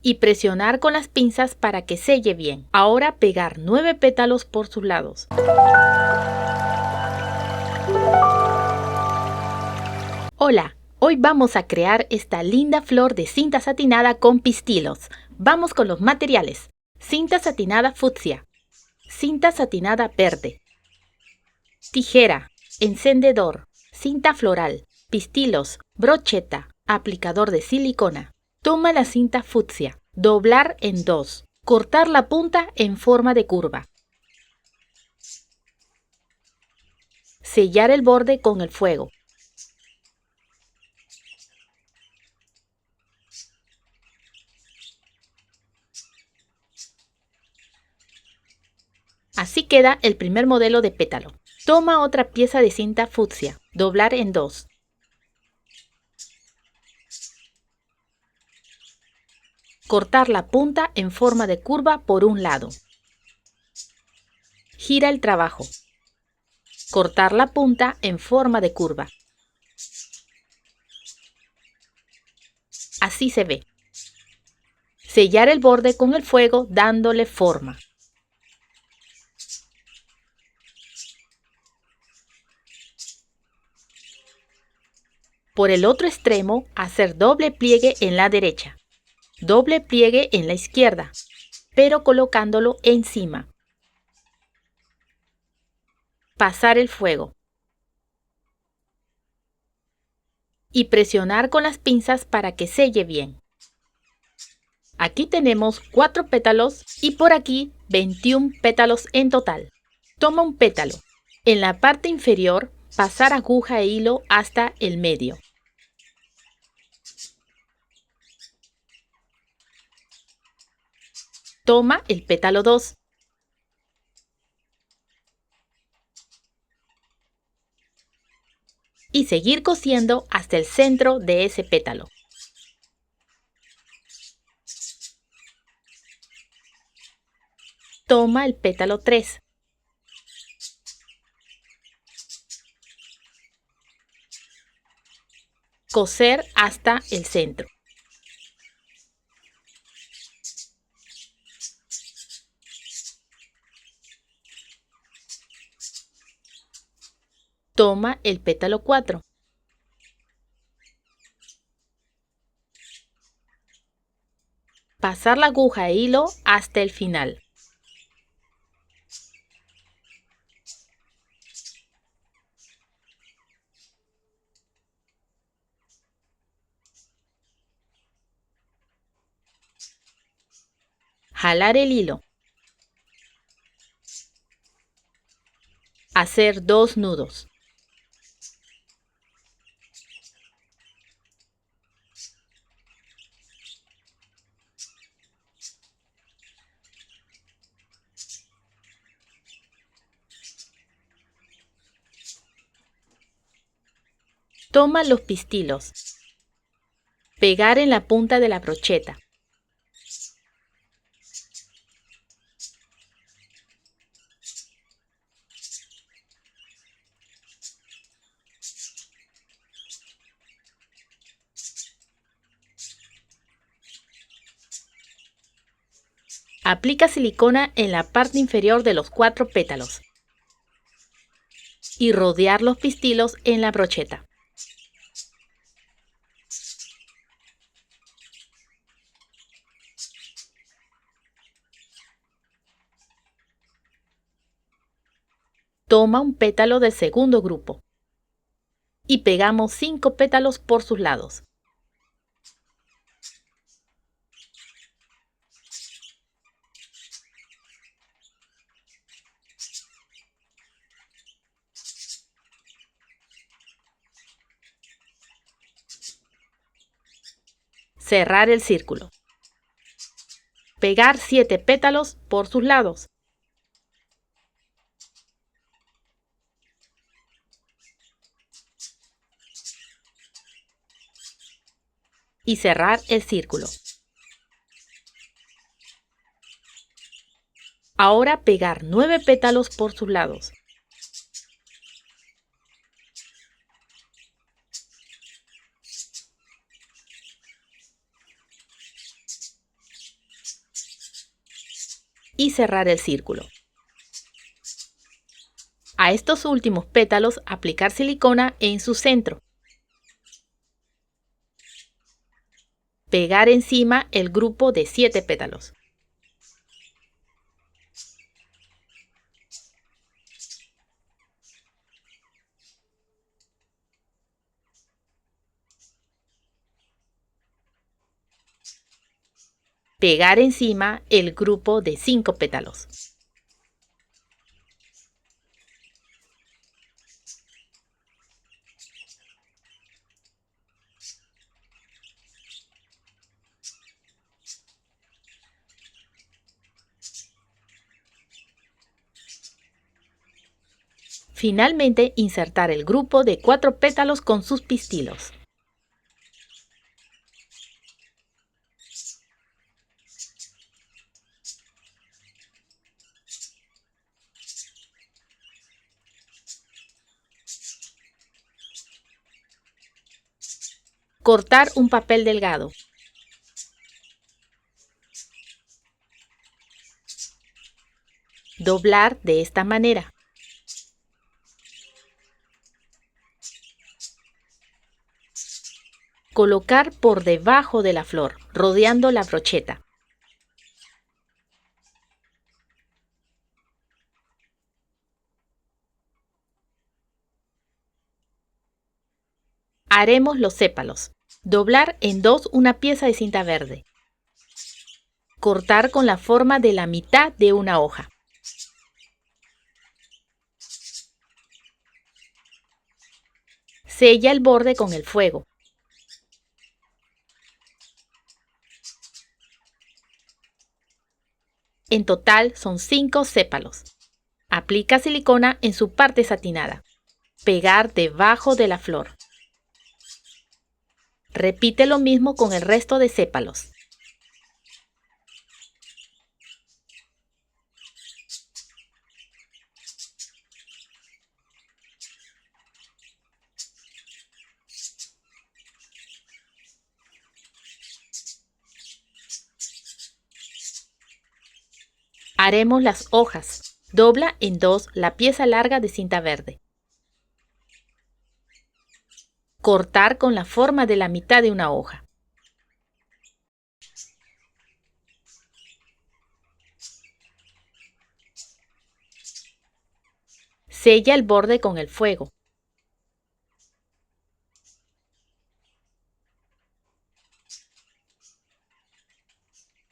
y presionar con las pinzas para que selle bien. Ahora pegar 9 pétalos por sus lados. Hola, hoy vamos a crear esta linda flor de cinta satinada con pistilos. Vamos con los materiales. Cinta satinada fucsia, cinta satinada verde, tijera, encendedor, cinta floral, pistilos, brocheta, aplicador de silicona. Toma la cinta fucsia, doblar en 2, cortar la punta en forma de curva. Sellar el borde con el fuego. Así queda el primer modelo de pétalo. Toma otra pieza de cinta fucsia, doblar en 2. Cortar la punta en forma de curva por un lado. Gira el trabajo. Cortar la punta en forma de curva. Así se ve. Sellar el borde con el fuego dándole forma. Por el otro extremo, hacer doble pliegue en la derecha, doble pliegue en la izquierda, pero colocándolo encima. Pasar el fuego. Y presionar con las pinzas para que selle bien. Aquí tenemos 4 pétalos y por aquí 21 pétalos en total. Toma un pétalo. En la parte inferior, pasar aguja e hilo hasta el medio. Toma el pétalo 2. Y seguir cosiendo hasta el centro de ese pétalo. Toma el pétalo 3. Coser hasta el centro. Toma el pétalo 4. Pasar la aguja e hilo hasta el final. Jalar el hilo. Hacer 2 nudos. Toma los pistilos. Pegar en la punta de la brocheta. Aplica silicona en la parte inferior de los 4 pétalos. Y rodear los pistilos en la brocheta. Toma un pétalo del segundo grupo. Y pegamos 5 pétalos por sus lados. Cerrar el círculo. Pegar 7 pétalos por sus lados. Y cerrar el círculo. Ahora pegar 9 pétalos por sus lados. y cerrar el círculo. A estos últimos pétalos aplicar silicona en su centro. Pegar encima el grupo de 7 pétalos. Pegar encima el grupo de 5 pétalos. Finalmente, insertar el grupo de 4 pétalos con sus pistilos. Cortar un papel delgado. Doblar de esta manera. Colocar por debajo de la flor, rodeando la brocheta. Haremos los sépalos. Doblar en dos una pieza de cinta verde. Cortar con la forma de la mitad de una hoja. Sella el borde con el fuego. En total son 5 sépalos. Aplica silicona en su parte satinada. Pegar debajo de la flor. Repite lo mismo con el resto de sépalos. Haremos las hojas. Dobla en dos la pieza larga de cinta verde. Cortar con la forma de la mitad de una hoja. Sella el borde con el fuego.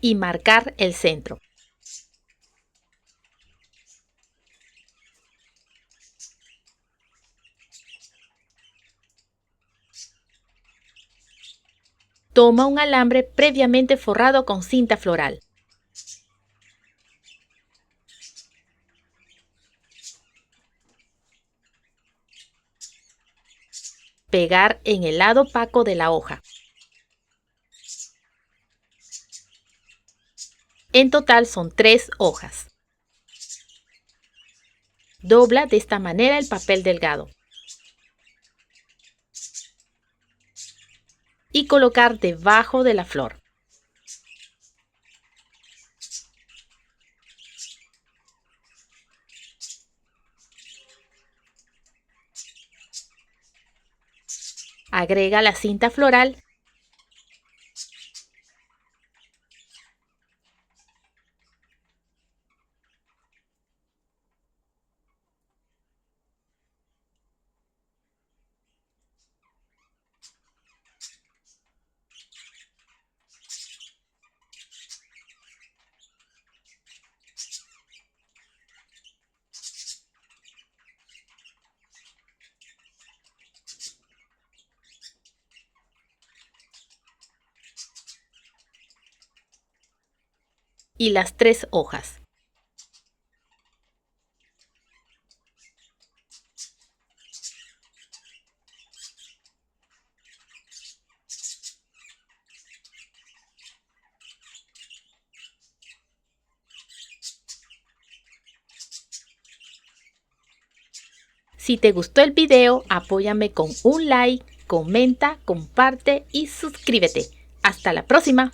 Y marcar el centro. Toma un alambre previamente forrado con cinta floral. Pegar en el lado opaco de la hoja. En total son 3 hojas. Dobla de esta manera el papel delgado. Y colocar debajo de la flor. Agrega la cinta floral. Y las 3 hojas. Si te gustó el video, apóyame con un like, comenta, comparte y suscríbete. ¡Hasta la próxima!